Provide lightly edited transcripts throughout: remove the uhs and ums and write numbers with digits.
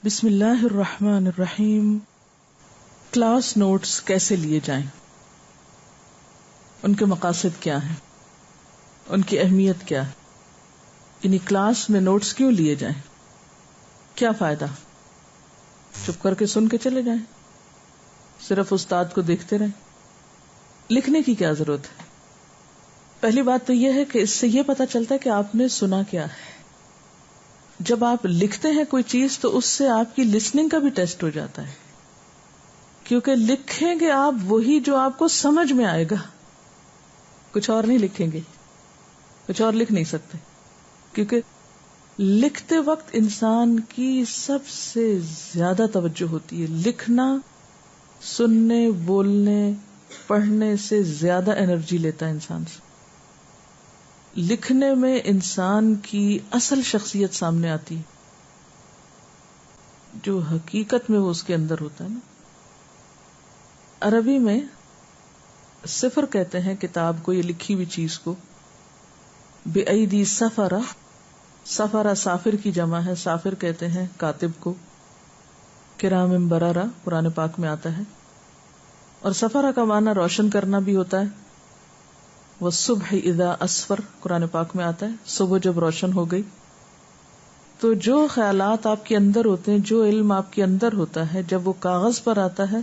بسم اللہ الرحمن الرحیم. کلاس نوٹس کیسے لیے جائیں؟ ان کے مقاصد کیا ہیں؟ ان کی اہمیت کیا ہے؟ یعنی کلاس میں نوٹس کیوں لیے جائیں؟ کیا فائدہ؟ چپ کر کے سن کے چلے جائیں؟ صرف استاد کو دیکھتے رہیں؟ لکھنے کی کیا ضرورت ہے؟ پہلی بات تو یہ ہے کہ اس سے یہ پتا چلتا ہے کہ آپ نے سنا کیا ہے. جب آپ لکھتے ہیں کوئی چیز تو اس سے آپ کی لسننگ کا بھی ٹیسٹ ہو جاتا ہے، کیونکہ لکھیں گے آپ وہی جو آپ کو سمجھ میں آئے گا. کچھ اور نہیں لکھیں گے، کچھ اور لکھ نہیں سکتے، کیونکہ لکھتے وقت انسان کی سب سے زیادہ توجہ ہوتی ہے. لکھنا سننے، بولنے، پڑھنے سے زیادہ انرجی لیتا ہے انسان سے. لکھنے میں انسان کی اصل شخصیت سامنے آتی ہے، جو حقیقت میں وہ اس کے اندر ہوتا ہے نا. عربی میں صفر کہتے ہیں کتاب کو، یہ لکھی ہوئی چیز کو. بِأَيْدِي سَفَرَ، سفرہ سافر کی جمع ہے، سافر کہتے ہیں کاتب کو. کرام بررہ قرآن پاک میں آتا ہے. اور سفرہ کا معنی روشن کرنا بھی ہوتا ہے. وَالصُّبْحِ إِذَا أَسْفَرَ قرآن پاک میں آتا ہے، صبح جب روشن ہو گئی. تو جو خیالات آپ کے اندر ہوتے ہیں، جو علم آپ کے اندر ہوتا ہے، جب وہ کاغذ پر آتا ہے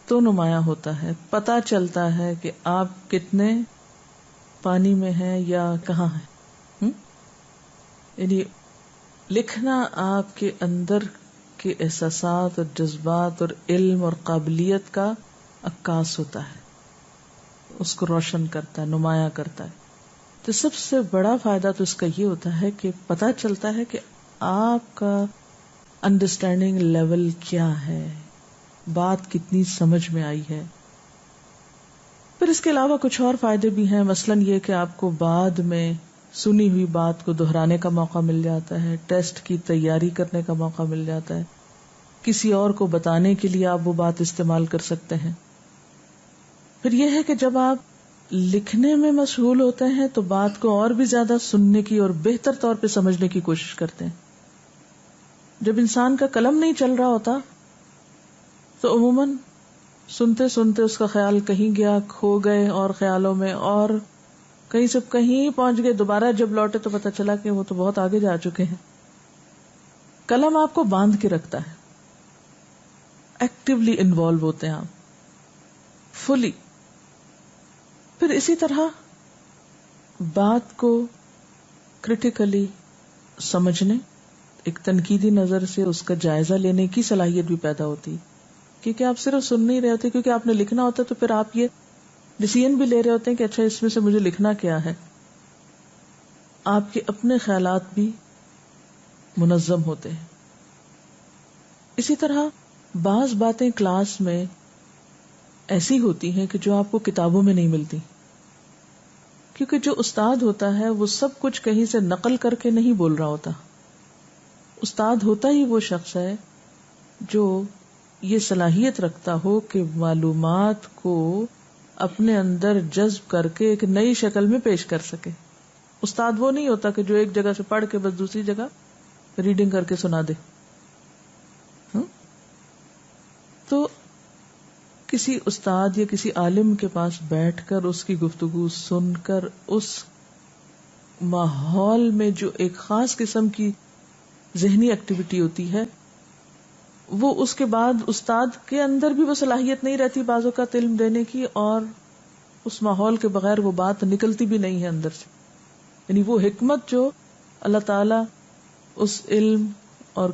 تو نمایاں ہوتا ہے. پتہ چلتا ہے کہ آپ کتنے پانی میں ہیں یا کہاں ہیں. یعنی لکھنا آپ کے اندر کے احساسات اور جذبات اور علم اور قابلیت کا عکاس ہوتا ہے، اس کو روشن کرتا ہے، نمایاں کرتا ہے. تو سب سے بڑا فائدہ تو اس کا یہ ہوتا ہے کہ پتہ چلتا ہے کہ آپ کا انڈرسٹینڈنگ لیول کیا ہے، بات کتنی سمجھ میں آئی ہے. پھر اس کے علاوہ کچھ اور فائدے بھی ہیں، مثلاً یہ کہ آپ کو بعد میں سنی ہوئی بات کو دہرانے کا موقع مل جاتا ہے، ٹیسٹ کی تیاری کرنے کا موقع مل جاتا ہے، کسی اور کو بتانے کے لیے آپ وہ بات استعمال کر سکتے ہیں. پھر یہ ہے کہ جب آپ لکھنے میں مشغول ہوتے ہیں تو بات کو اور بھی زیادہ سننے کی اور بہتر طور پہ سمجھنے کی کوشش کرتے ہیں. جب انسان کا قلم نہیں چل رہا ہوتا تو عموماً سنتے سنتے اس کا خیال کہیں گیا، کھو گئے اور خیالوں میں، اور کہیں سے کہیں پہنچ گئے. دوبارہ جب لوٹے تو پتہ چلا کہ وہ تو بہت آگے جا چکے ہیں. قلم آپ کو باندھ کے رکھتا ہے، ایکٹیولی انوالو ہوتے ہیں آپ فلی. پھر اسی طرح بات کو کریٹیکلی سمجھنے، ایک تنقیدی نظر سے اس کا جائزہ لینے کی صلاحیت بھی پیدا ہوتی، کیونکہ آپ صرف سن نہیں رہے ہوتے، کیونکہ آپ نے لکھنا ہوتا ہے تو پھر آپ یہ ڈیسیژن بھی لے رہے ہوتے ہیں کہ اچھا اس میں سے مجھے لکھنا کیا ہے. آپ کے اپنے خیالات بھی منظم ہوتے ہیں. اسی طرح بعض باتیں کلاس میں ایسی ہوتی ہیں کہ جو آپ کو کتابوں میں نہیں ملتی، کیونکہ جو استاد ہوتا ہے وہ سب کچھ کہیں سے نقل کر کے نہیں بول رہا ہوتا. استاد ہوتا ہی وہ شخص ہے جو یہ صلاحیت رکھتا ہو کہ معلومات کو اپنے اندر جذب کر کے ایک نئی شکل میں پیش کر سکے. استاد وہ نہیں ہوتا کہ جو ایک جگہ سے پڑھ کے بس دوسری جگہ ریڈنگ کر کے سنا دے. تو کسی استاد یا کسی عالم کے پاس بیٹھ کر اس کی گفتگو سن کر اس ماحول میں جو ایک خاص قسم کی ذہنی ایکٹیویٹی ہوتی ہے، وہ اس کے بعد استاد کے اندر بھی وہ صلاحیت نہیں رہتی بعض اوقات علم دینے کی، اور اس ماحول کے بغیر وہ بات نکلتی بھی نہیں ہے اندر سے. یعنی وہ حکمت جو اللہ تعالی اس علم اور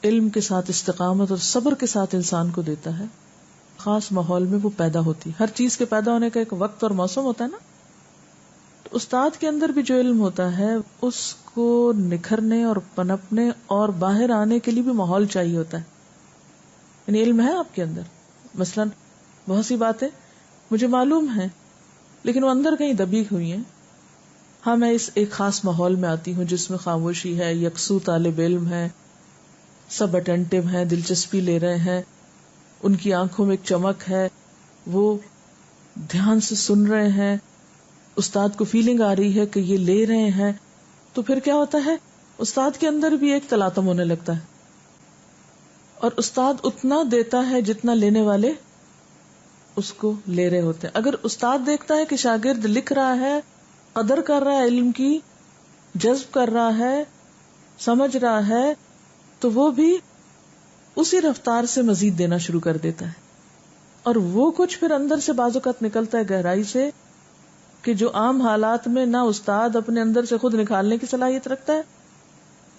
علم کے ساتھ استقامت اور صبر کے ساتھ انسان کو دیتا ہے، خاص ماحول میں وہ پیدا ہوتی. ہر چیز کے پیدا ہونے کا ایک وقت اور موسم ہوتا ہے نا. تو استاد کے اندر بھی جو علم ہوتا ہے اس کو نکھرنے اور پنپنے اور باہر آنے کے لیے بھی ماحول چاہیے ہوتا ہے. یعنی علم ہے آپ کے اندر، مثلا بہت سی باتیں مجھے معلوم ہیں لیکن وہ اندر کہیں دبی ہوئی ہیں. ہاں میں اس ایک خاص ماحول میں آتی ہوں جس میں خاموشی ہے، یکسو طالب علم ہے، سب اٹینٹو ہیں، دلچسپی لے رہے ہیں، ان کی آنکھوں میں ایک چمک ہے، وہ دھیان سے سن رہے ہیں، استاد کو فیلنگ آ رہی ہے کہ یہ لے رہے ہیں. تو پھر کیا ہوتا ہے، استاد کے اندر بھی ایک تلاطم ہونے لگتا ہے. اور استاد اتنا دیتا ہے جتنا لینے والے اس کو لے رہے ہوتے ہیں. اگر استاد دیکھتا ہے کہ شاگرد لکھ رہا ہے، قدر کر رہا ہے، علم کی جذب کر رہا ہے، سمجھ رہا ہے، تو وہ بھی اسی رفتار سے مزید دینا شروع کر دیتا ہے. اور وہ کچھ پھر اندر سے بعض اوقات نکلتا ہے گہرائی سے کہ جو عام حالات میں نہ استاد اپنے اندر سے خود نکالنے کی صلاحیت رکھتا ہے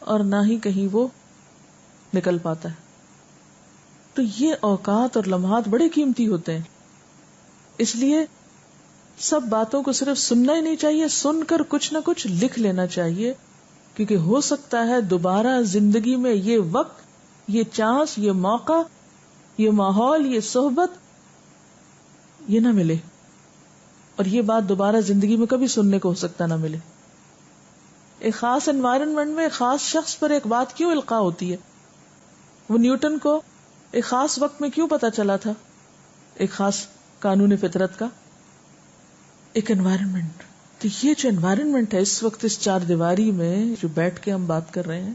اور نہ ہی کہیں وہ نکل پاتا ہے. تو یہ اوقات اور لمحات بڑے قیمتی ہوتے ہیں. اس لیے سب باتوں کو صرف سننا ہی نہیں چاہیے، سن کر کچھ نہ کچھ لکھ لینا چاہیے، کیونکہ ہو سکتا ہے دوبارہ زندگی میں یہ وقت، یہ چانس، یہ موقع، یہ ماحول، یہ صحبت یہ نہ ملے، اور یہ بات دوبارہ زندگی میں کبھی سننے کو ہو سکتا نہ ملے. ایک خاص انوائرنمنٹ میں ایک خاص شخص پر ایک بات کیوں القاء ہوتی ہے؟ وہ نیوٹن کو ایک خاص وقت میں کیوں پتا چلا تھا؟ ایک خاص قانون فطرت کا ایک انوائرنمنٹ. تو یہ جو انوائرنمنٹ ہے اس وقت اس چار دیواری میں جو بیٹھ کے ہم بات کر رہے ہیں،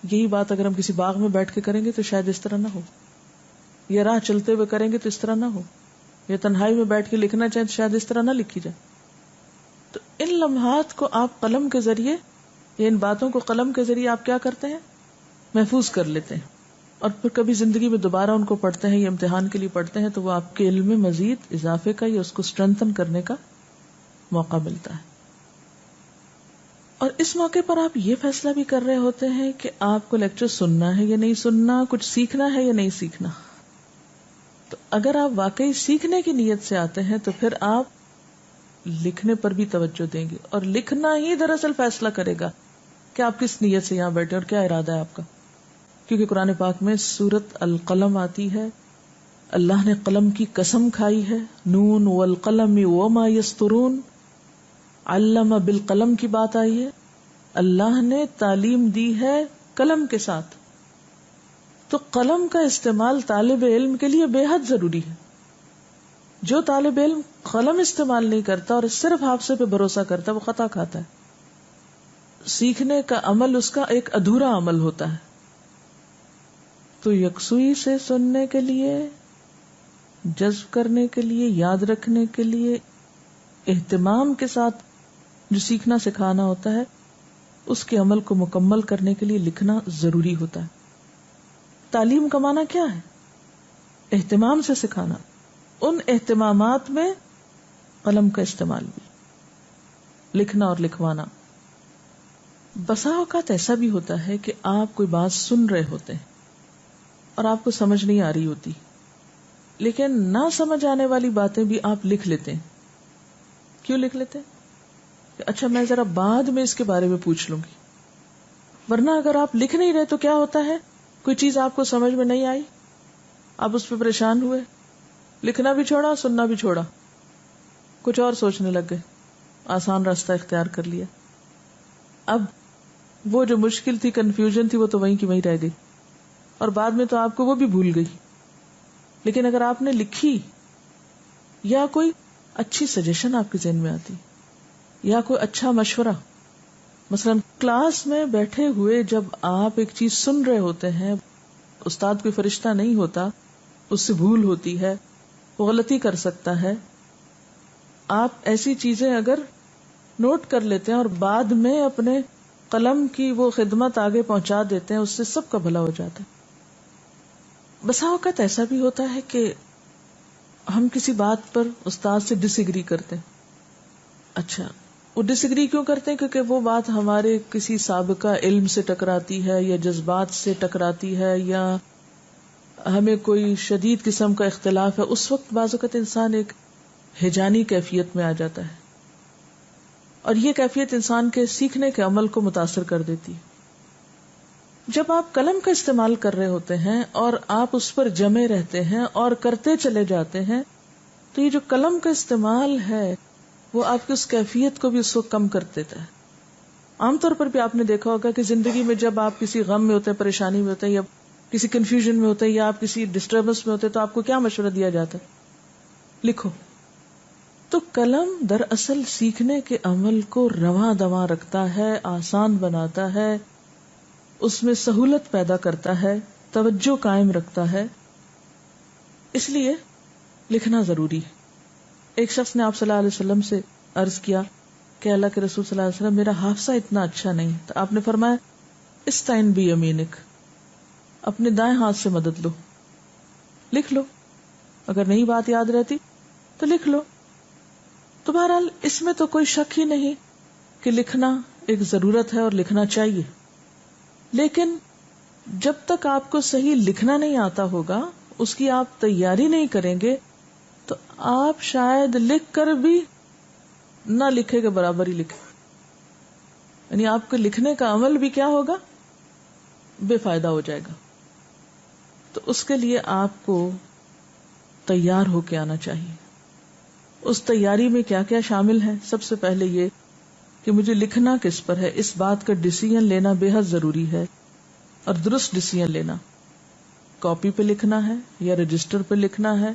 یہی بات اگر ہم کسی باغ میں بیٹھ کے کریں گے تو شاید اس طرح نہ ہو، یا راہ چلتے ہوئے کریں گے تو اس طرح نہ ہو، یا تنہائی میں بیٹھ کے لکھنا چاہیں تو شاید اس طرح نہ لکھی جائے. تو ان لمحات کو آپ قلم کے ذریعے یا ان باتوں کو قلم کے ذریعے آپ کیا کرتے ہیں؟ محفوظ کر لیتے ہیں، اور پھر کبھی زندگی میں دوبارہ ان کو پڑھتے ہیں یا امتحان کے لیے پڑھتے ہیں تو وہ آپ کے علم میں مزید اضافے کا یا اس کو اسٹرینتھن کرنے کا موقع ملتا ہے. اور اس موقع پر آپ یہ فیصلہ بھی کر رہے ہوتے ہیں کہ آپ کو لیکچر سننا ہے یا نہیں سننا، کچھ سیکھنا ہے یا نہیں سیکھنا. تو اگر آپ واقعی سیکھنے کی نیت سے آتے ہیں تو پھر آپ لکھنے پر بھی توجہ دیں گے، اور لکھنا ہی دراصل فیصلہ کرے گا کہ آپ کس نیت سے یہاں بیٹھے اور کیا ارادہ ہے آپ کا. کیونکہ قرآن پاک میں سورت القلم آتی ہے، اللہ نے قلم کی قسم کھائی ہے، نون والقلم وما یسطرون، علم بالقلم کی بات آئی ہے، اللہ نے تعلیم دی ہے قلم کے ساتھ. تو قلم کا استعمال طالب علم کے لیے بے حد ضروری ہے. جو طالب علم قلم استعمال نہیں کرتا اور صرف حافظے پہ بھروسہ کرتا ہے وہ خطا کھاتا ہے. سیکھنے کا عمل اس کا ایک ادھورا عمل ہوتا ہے. تو یکسوئی سے سننے کے لیے، جذب کرنے کے لیے، یاد رکھنے کے لیے، اہتمام کے ساتھ جو سیکھنا سکھانا ہوتا ہے اس کے عمل کو مکمل کرنے کے لیے لکھنا ضروری ہوتا ہے. تعلیم کا معنی کیا ہے؟ اہتمام سے سکھانا. ان اہتمامات میں قلم کا استعمال بھی، لکھنا اور لکھوانا. بسا اوقات ایسا بھی ہوتا ہے کہ آپ کوئی بات سن رہے ہوتے ہیں اور آپ کو سمجھ نہیں آ رہی ہوتی، لیکن نہ سمجھ آنے والی باتیں بھی آپ لکھ لیتے ہیں. کیوں لکھ لیتے ہیں؟ کہ اچھا میں ذرا بعد میں اس کے بارے میں پوچھ لوں گی. ورنہ اگر آپ لکھ نہیں رہے تو کیا ہوتا ہے، کوئی چیز آپ کو سمجھ میں نہیں آئی، آپ اس پہ پریشان ہوئے، لکھنا بھی چھوڑا، سننا بھی چھوڑا، کچھ اور سوچنے لگ گئے، آسان راستہ اختیار کر لیا. اب وہ جو مشکل تھی، کنفیوژن تھی، وہ تو وہیں کی وہیں رہ گئی، اور بعد میں تو آپ کو وہ بھی بھول گئی. لیکن اگر آپ نے لکھی، یا کوئی اچھی سجیشن آپ کے ذہن میں آتی، یا کوئی اچھا مشورہ، مثلا کلاس میں بیٹھے ہوئے جب آپ ایک چیز سن رہے ہوتے ہیں، استاد کوئی فرشتہ نہیں ہوتا، اس سے بھول ہوتی ہے، وہ غلطی کر سکتا ہے. آپ ایسی چیزیں اگر نوٹ کر لیتے ہیں اور بعد میں اپنے قلم کی وہ خدمت آگے پہنچا دیتے ہیں، اس سے سب کا بھلا ہو جاتا ہے. بسا اوقات ایسا بھی ہوتا ہے کہ ہم کسی بات پر استاد سے ڈس ایگری کرتے ہیں. اچھا وہ ڈس ایگری کیوں کرتے ہیں؟ کیونکہ وہ بات ہمارے کسی سابقہ علم سے ٹکراتی ہے، یا جذبات سے ٹکراتی ہے، یا ہمیں کوئی شدید قسم کا اختلاف ہے. اس وقت بعض اوقات انسان ایک ہیجانی کیفیت میں آ جاتا ہے، اور یہ کیفیت انسان کے سیکھنے کے عمل کو متاثر کر دیتی ہے. جب آپ قلم کا استعمال کر رہے ہوتے ہیں اور آپ اس پر جمے رہتے ہیں اور کرتے چلے جاتے ہیں، تو یہ جو قلم کا استعمال ہے وہ آپ کی اس کیفیت کو بھی اس وقت کم کر دیتا ہے. عام طور پر بھی آپ نے دیکھا ہوگا کہ زندگی میں جب آپ کسی غم میں ہوتے ہیں، پریشانی میں ہوتے ہیں، یا کسی کنفیوژن میں ہوتے ہیں، یا آپ کسی ڈسٹربنس میں ہوتے ہیں، تو آپ کو کیا مشورہ دیا جاتا ہے؟ لکھو. تو قلم دراصل سیکھنے کے عمل کو رواں دواں رکھتا ہے، آسان بناتا ہے، اس میں سہولت پیدا کرتا ہے توجہ قائم رکھتا ہے. اس لیے لکھنا ضروری ہے. ایک شخص نے آپ صلی اللہ علیہ وسلم سے عرض کیا کہ اللہ کے رسول صلی اللہ علیہ وسلم میرا حافظہ اتنا اچھا نہیں. تو آپ نے فرمایا استعین بیمینک، اپنے دائیں ہاتھ سے مدد لو، لکھ لو. اگر نہیں بات یاد رہتی تو لکھ لو. تو بہرحال اس میں تو کوئی شک ہی نہیں کہ لکھنا ایک ضرورت ہے اور لکھنا چاہیے. لیکن جب تک آپ کو صحیح لکھنا نہیں آتا ہوگا، اس کی آپ تیاری نہیں کریں گے، تو آپ شاید لکھ کر بھی نہ لکھے کے برابر ہی لکھے. یعنی آپ کے لکھنے کا عمل بھی کیا ہوگا؟ بے فائدہ ہو جائے گا. تو اس کے لیے آپ کو تیار ہو کے آنا چاہیے. اس تیاری میں کیا کیا شامل ہے؟ سب سے پہلے یہ کہ مجھے لکھنا کس پر ہے، اس بات کا ڈیسیژن لینا بے حد ضروری ہے، اور درست ڈیسیژن لینا. کاپی پہ لکھنا ہے یا رجسٹر پہ لکھنا ہے،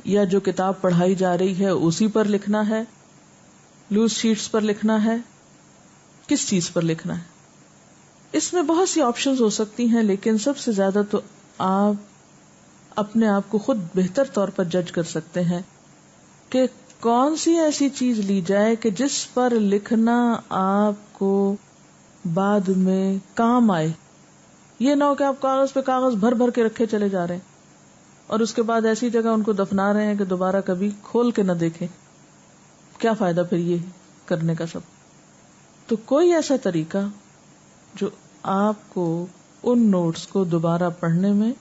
یا جو کتاب پڑھائی جا رہی ہے اسی پر لکھنا ہے، لوز شیٹس پر لکھنا ہے، کس چیز پر لکھنا ہے. اس میں بہت سی آپشنز ہو سکتی ہیں، لیکن سب سے زیادہ تو آپ اپنے آپ کو خود بہتر طور پر جج کر سکتے ہیں کہ کون سی ایسی چیز لی جائے کہ جس پر لکھنا آپ کو بعد میں کام آئے. یہ نہ ہو کہ آپ کاغذ پہ کاغذ بھر بھر کے رکھے چلے جا رہے ہیں اور اس کے بعد ایسی جگہ ان کو دفنا رہے ہیں کہ دوبارہ کبھی کھول کے نہ دیکھیں. کیا فائدہ پھر یہ کرنے کا سب. تو کوئی ایسا طریقہ جو آپ کو ان نوٹس کو دوبارہ پڑھنے میں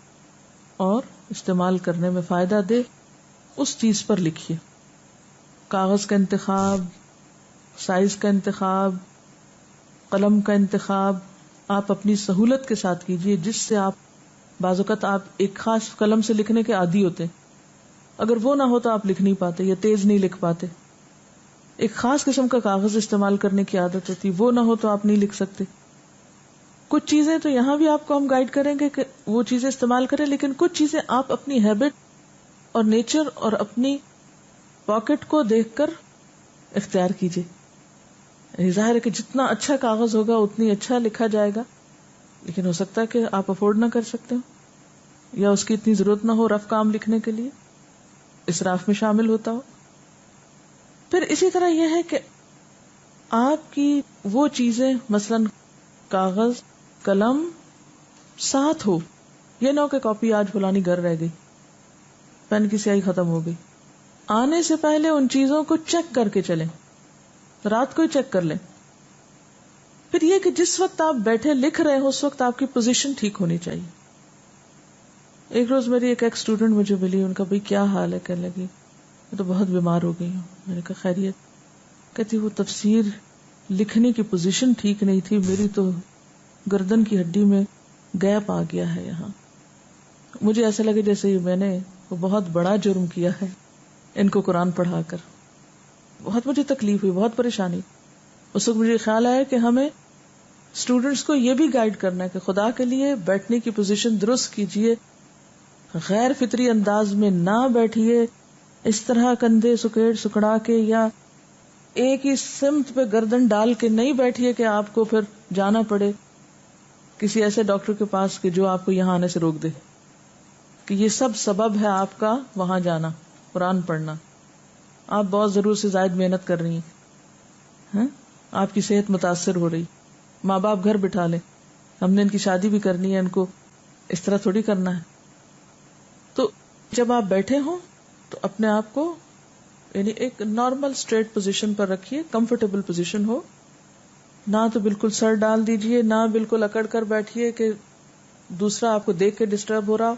اور استعمال کرنے میں فائدہ دے، اس چیز پر لکھیے. کاغذ کا انتخاب، سائز کا انتخاب، قلم کا انتخاب آپ اپنی سہولت کے ساتھ کیجیے، جس سے آپ بعض اوقات آپ ایک خاص قلم سے لکھنے کے عادی ہوتے ہیں، اگر وہ نہ ہو تو آپ لکھ نہیں پاتے یا تیز نہیں لکھ پاتے. ایک خاص قسم کا کاغذ استعمال کرنے کی عادت ہوتی، وہ نہ ہو تو آپ نہیں لکھ سکتے. کچھ چیزیں تو یہاں بھی آپ کو ہم گائیڈ کریں گے کہ وہ چیزیں استعمال کریں، لیکن کچھ چیزیں آپ اپنی ہیبٹ اور نیچر اور اپنی پاکٹ کو دیکھ کر اختیار کیجیے. ظاہر ہے کہ جتنا اچھا کاغذ ہوگا اتنی اچھا لکھا جائے گا، لیکن ہو سکتا ہے کہ آپ افورڈ نہ کر سکتے ہو یا اس کی اتنی ضرورت نہ ہو رف کام لکھنے کے لیے، اسراف میں شامل ہوتا ہو. پھر اسی طرح یہ ہے کہ آپ کی وہ چیزیں مثلاً کاغذ، قلم ساتھ ہو. یہ نہ ہو کہ کاپی آج فلانی گھر رہ گئی، پین کی سیاہی ختم ہو گئی. آنے سے پہلے ان چیزوں کو چیک کر کے چلیں، رات کو ہی چیک کر لیں. پھر یہ کہ جس وقت آپ بیٹھے لکھ رہے ہو اس وقت آپ کی پوزیشن ٹھیک ہونی چاہیے. ایک روز میری ایک اسٹوڈنٹ مجھے ملی، ان کا بھائی کیا حال ہے، کہنے لگی میں تو بہت بیمار ہو گئی ہوں. میں نے کہا خیریت؟ کہتی وہ تفسیر لکھنے کی پوزیشن ٹھیک نہیں تھی، میری تو گردن کی ہڈی میں گیپ آ گیا ہے یہاں. مجھے ایسا لگے جیسے میں نے وہ بہت بڑا جرم کیا ہے ان کو قرآن پڑھا کر. بہت مجھے تکلیف ہوئی، بہت پریشانی. اس وقت مجھے خیال آیا کہ ہمیں اسٹوڈینٹس کو یہ بھی گائیڈ کرنا ہے کہ خدا کے لیے بیٹھنے کی پوزیشن درست کیجیے، غیر فطری انداز میں نہ بیٹھیے، اس طرح کندھے سکڑا کے یا ایک ہی سمت پہ گردن ڈال کے نہیں بیٹھیے کہ آپ کو پھر جانا پڑے کسی ایسے ڈاکٹر کے پاس کہ جو آپ کو یہاں آنے سے روک دے، کہ یہ سب سبب ہے آپ کا وہاں جانا، قرآن پڑھنا. آپ بہت ضرور سے زائد محنت کر رہی ہیں، آپ کی صحت متاثر ہو رہی. ماں باپ گھر بٹھا لیں، ہم نے ان کی شادی بھی کرنی ہے، ان کو اس طرح تھوڑی کرنا ہے. تو جب آپ بیٹھے ہوں تو اپنے آپ کو یعنی ایک نارمل اسٹریٹ پوزیشن پر رکھیے، کمفرٹیبل پوزیشن ہو. نہ تو بالکل سر ڈال دیجئے، نہ بالکل اکڑ کر بیٹھیے کہ دوسرا آپ کو دیکھ کے ڈسٹرب ہو رہا.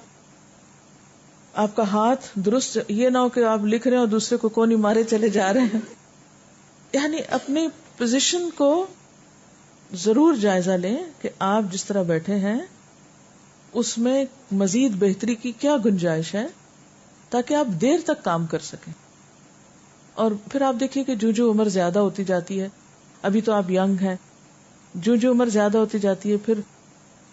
آپ کا ہاتھ درست، یہ نہ ہو کہ آپ لکھ رہے ہیں اور دوسرے کو کونی مارے چلے جا رہے ہیں. یعنی اپنی پوزیشن کو ضرور جائزہ لیں کہ آپ جس طرح بیٹھے ہیں اس میں مزید بہتری کی کیا گنجائش ہے تاکہ آپ دیر تک کام کر سکیں. اور پھر آپ دیکھیے کہ جو عمر زیادہ ہوتی جاتی ہے، ابھی تو آپ ینگ ہیں، جو عمر زیادہ ہوتی جاتی ہے پھر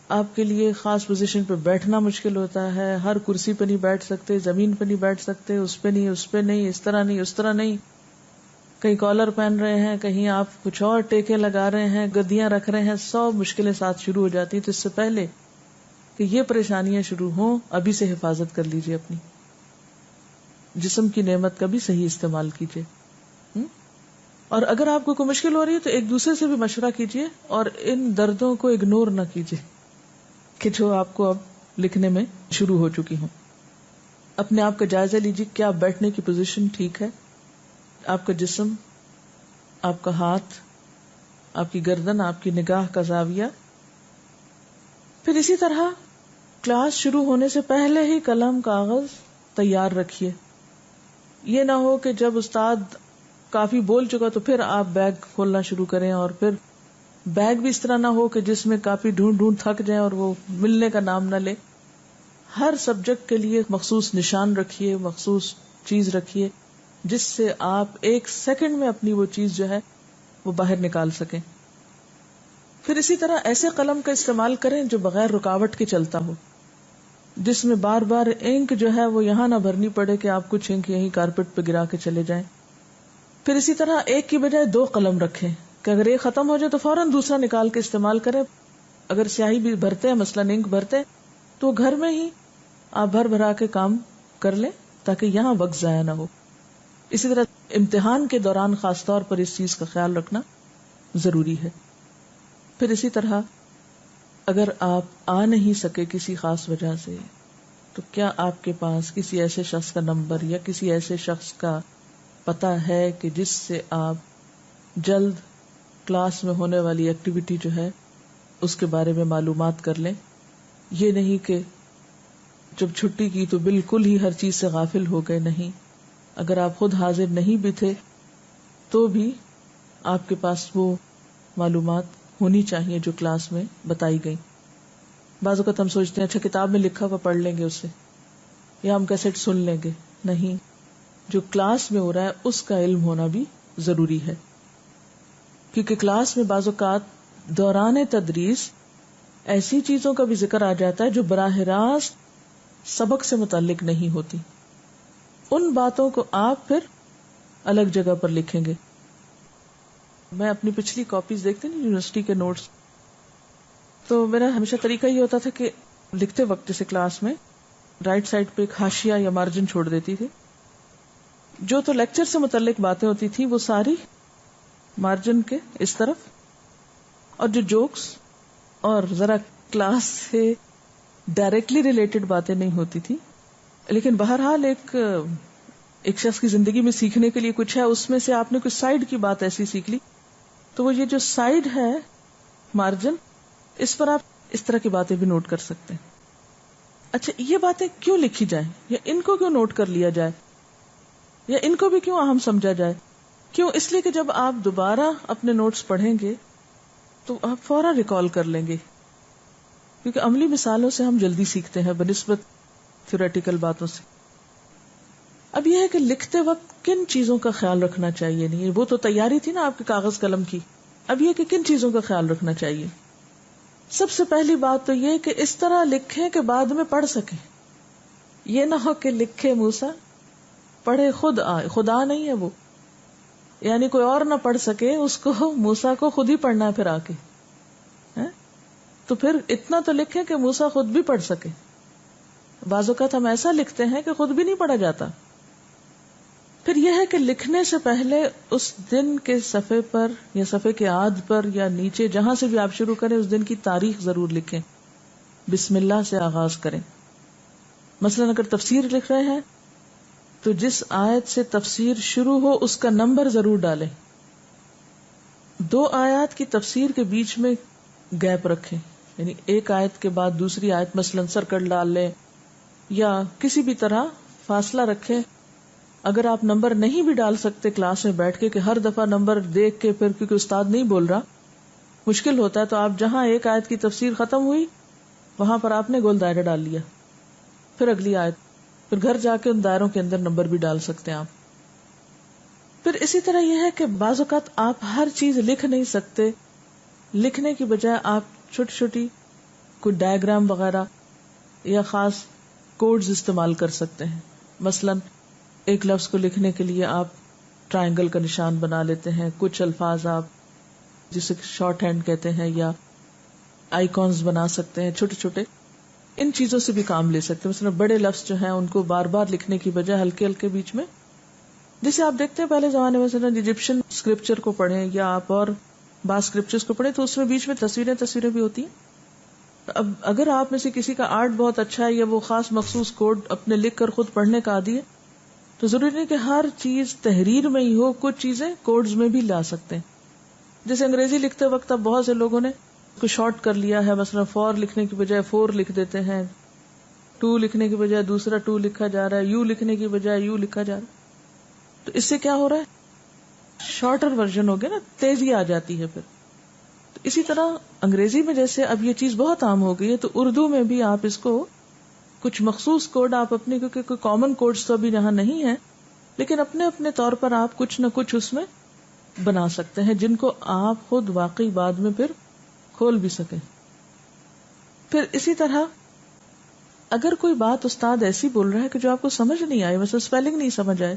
آپ کے لیے خاص پوزیشن پہ بیٹھنا مشکل ہوتا ہے. ہر کرسی پہ نہیں بیٹھ سکتے، زمین پہ نہیں بیٹھ سکتے، اس پہ نہیں، اس طرح نہیں، اس طرح نہیں. کہیں کالر پہن رہے ہیں، کہیں آپ کچھ اور ٹیکے لگا رہے ہیں، گدیاں رکھ رہے ہیں، 100 مشکلیں ساتھ شروع ہو جاتی. تو اس سے پہلے کہ یہ پریشانیاں شروع ہوں، ابھی سے حفاظت کر لیجیے اپنی، جسم کی نعمت کا بھی صحیح استعمال کیجیے. اور اگر آپ کو کوئی مشکل ہو رہی ہے تو ایک دوسرے سے بھی مشورہ کیجیے اور ان دردوں کو اگنور نہ کیجیے کہ جو آپ کو اب لکھنے میں شروع ہو چکی ہوں. اپنے آپ کا جائزہ لیجیے، کیا بیٹھنے کی پوزیشن ٹھیک ہے، آپ کا جسم، آپ کا ہاتھ، آپ کی گردن، آپ کی نگاہ کا زاویہ. پھر اسی طرح کلاس شروع ہونے سے پہلے ہی قلم کاغذ تیار رکھیے. یہ نہ ہو کہ جب استاد کافی بول چکا تو پھر آپ بیگ کھولنا شروع کریں، اور پھر بیگ بھی اس طرح نہ ہو کہ جس میں کافی ڈھونڈ ڈھونڈ تھک جائیں اور وہ ملنے کا نام نہ لے. ہر سبجیکٹ کے لیے مخصوص نشان رکھیے، مخصوص چیز رکھیے جس سے آپ 1 سیکنڈ میں اپنی وہ چیز جو ہے وہ باہر نکال سکیں. پھر اسی طرح ایسے قلم کا استعمال کریں جو بغیر رکاوٹ کے چلتا ہو، جس میں بار بار انک جو ہے وہ یہاں نہ بھرنی پڑے کہ آپ کچھ انک یہیں کارپیٹ پہ گرا کے چلے جائیں. پھر اسی طرح ایک کی بجائے 2 قلم رکھیں کہ اگر ایک ختم ہو جائے تو فوراً دوسرا نکال کے استعمال کریں. اگر سیاہی بھی بھرتے ہیں، مثلاً انک بھرتے تو گھر میں ہی آپ بھر بھرا کے کام کر لیں تاکہ یہاں وقت ضائع نہ ہو. اسی طرح امتحان کے دوران خاص طور پر اس چیز کا خیال رکھنا ضروری ہے. پھر اسی طرح اگر آپ آ نہیں سکے کسی خاص وجہ سے تو کیا آپ کے پاس کسی ایسے شخص کا نمبر یا کسی ایسے شخص کا پتہ ہے کہ جس سے آپ جلد کلاس میں ہونے والی ایکٹیویٹی جو ہے اس کے بارے میں معلومات کر لیں. یہ نہیں کہ جب چھٹی کی تو بالکل ہی ہر چیز سے غافل ہو گئے. نہیں، اگر آپ خود حاضر نہیں بھی تھے تو بھی آپ کے پاس وہ معلومات ہونی چاہیے جو کلاس میں بتائی گئی. بعض اوقات ہم سوچتے ہیں اچھا کتاب میں لکھا ہوا پڑھ لیں گے اسے، یا ہم کیسٹ سن لیں گے. نہیں، جو کلاس میں ہو رہا ہے اس کا علم ہونا بھی ضروری ہے، کیونکہ کلاس میں بعض اوقات دوران تدریس ایسی چیزوں کا بھی ذکر آ جاتا ہے جو براہ راست سبق سے متعلق نہیں ہوتی. ان باتوں کو آپ پھر الگ جگہ پر لکھیں گے. میں اپنی پچھلی کاپیز دیکھتے نا یونیورسٹی کے نوٹس، تو میرا ہمیشہ طریقہ یہ ہوتا تھا کہ لکھتے وقت جیسے کلاس میں رائٹ سائڈ پہ ایک حاشیہ یا مارجن چھوڑ دیتی تھی. جو تو لیکچر سے متعلق باتیں ہوتی تھی وہ ساری مارجن کے اس طرف، اور جو جوکس اور ذرا کلاس سے ڈائریکٹلی ریلیٹڈ باتیں نہیں ہوتی تھی لیکن بہرحال ایک شخص کی زندگی میں سیکھنے کے لیے کچھ ہے، اس میں سے آپ نے کچھ سائیڈ کی بات ایسی سیکھ لی تو وہ یہ جو سائیڈ ہے مارجن، اس پر آپ اس طرح کی باتیں بھی نوٹ کر سکتے ہیں. اچھا، یہ باتیں کیوں لکھی جائیں، یا ان کو کیوں نوٹ کر لیا جائے، یا ان کو بھی کیوں اہم سمجھا جائے؟ کیوں؟ اس لیے کہ جب آپ دوبارہ اپنے نوٹس پڑھیں گے تو آپ فوراً ریکال کر لیں گے، کیونکہ عملی مثالوں سے ہم جلدی سیکھتے ہیں بنسبت تھیوریٹیکل باتوں سے. اب یہ ہے کہ لکھتے وقت کن چیزوں کا خیال رکھنا چاہیے. نہیں، وہ تو تیاری تھی نا آپ کے کاغذ قلم کی. اب یہ کہ کن چیزوں کا خیال رکھنا چاہیے. سب سے پہلی بات تو یہ کہ اس طرح لکھیں کہ بعد میں پڑھ سکیں. یہ نہ ہو کہ لکھے موسیٰ پڑھے خود آئے. خدا نہیں ہے وہ، یعنی کوئی اور نہ پڑھ سکے، اس کو موسیٰ کو خود ہی پڑھنا ہے پھر آ کے. تو پھر اتنا تو لکھیں کہ موسیٰ خود بھی پڑھ سکے. بعض اوقات ہم ایسا لکھتے ہیں کہ خود بھی نہیں پڑھا جاتا. پھر یہ ہے کہ لکھنے سے پہلے اس دن کے صفحے پر یا صفحے کے آدھ پر یا نیچے جہاں سے بھی آپ شروع کریں اس دن کی تاریخ ضرور لکھیں. بسم اللہ سے آغاز کریں. مثلا اگر تفسیر لکھ رہے ہیں تو جس آیت سے تفسیر شروع ہو اس کا نمبر ضرور ڈالیں. 2 آیات کی تفسیر کے بیچ میں گیپ رکھیں، یعنی ایک آیت کے بعد دوسری آیت مثلا سرکل ڈال لیں یا کسی بھی طرح فاصلہ رکھیں. اگر آپ نمبر نہیں بھی ڈال سکتے کلاس میں بیٹھ کے کہ ہر دفعہ نمبر دیکھ کے پھر کیونکہ استاد نہیں بول رہا مشکل ہوتا ہے، تو آپ جہاں ایک آیت کی تفسیر ختم ہوئی وہاں پر آپ نے گول دائرہ ڈال لیا، پھر اگلی آیت، پھر گھر جا کے ان دائروں کے اندر نمبر بھی ڈال سکتے ہیں آپ. پھر اسی طرح یہ ہے کہ بعض اوقات آپ ہر چیز لکھ نہیں سکتے، لکھنے کی بجائے آپ چھوٹی چھوٹی کوئی ڈائیگرام وغیرہ یا خاص کوڈز استعمال کر سکتے ہیں. مثلا ایک لفظ کو لکھنے کے لیے آپ ٹرائنگل کا نشان بنا لیتے ہیں. کچھ الفاظ آپ جسے شارٹ ہینڈ کہتے ہیں یا آئیکونز بنا سکتے ہیں چھوٹے چھوٹے. ان چیزوں سے بھی کام لے سکتے ہیں. مثلا بڑے لفظ جو ہیں ان کو بار بار لکھنے کی بجائے ہلکے ہلکے بیچ میں، جسے آپ دیکھتے ہیں پہلے زمانے میں مثلا ایجپشن اسکرپچر کو پڑھیں یا آپ اور بعض اسکرپچرز کو پڑھیں تو اس میں بیچ میں تصویریں بھی ہوتی ہیں. اب اگر آپ میں سے کسی کا آرٹ بہت اچھا ہے یا وہ خاص مخصوص کوڈ اپنے لکھ کر خود پڑھنے کا عادی ہے تو ضروری نہیں کہ ہر چیز تحریر میں ہی ہو، کچھ چیزیں کوڈز میں بھی لا سکتے ہیں. جیسے انگریزی لکھتے وقت اب بہت سے لوگوں نے کو شارٹ کر لیا ہے، مثلا فور لکھنے کی بجائے فور لکھ دیتے ہیں، ٹو لکھنے کی بجائے دوسرا ٹو لکھا جا رہا ہے، یو لکھنے کی بجائے یو لکھا جا رہا ہے. تو اس سے کیا ہو رہا ہے، شارٹر ورژن ہو گیا نا، تیزی آ جاتی ہے. پھر تو اسی طرح انگریزی میں جیسے اب یہ چیز بہت عام ہو گئی ہے تو اردو میں بھی آپ اس کو کچھ مخصوص کوڈ آپ اپنے، کیونکہ کوئی کامن کوڈز تو ابھی یہاں نہیں ہے، لیکن اپنے اپنے طور پر آپ کچھ نہ کچھ اس میں بنا سکتے ہیں جن کو آپ خود واقعی بعد میں پھر کھول بھی سکیں. پھر اسی طرح اگر کوئی بات استاد ایسی بول رہا ہے کہ جو آپ کو سمجھ نہیں آئے، مثلا اسپیلنگ نہیں سمجھ آئے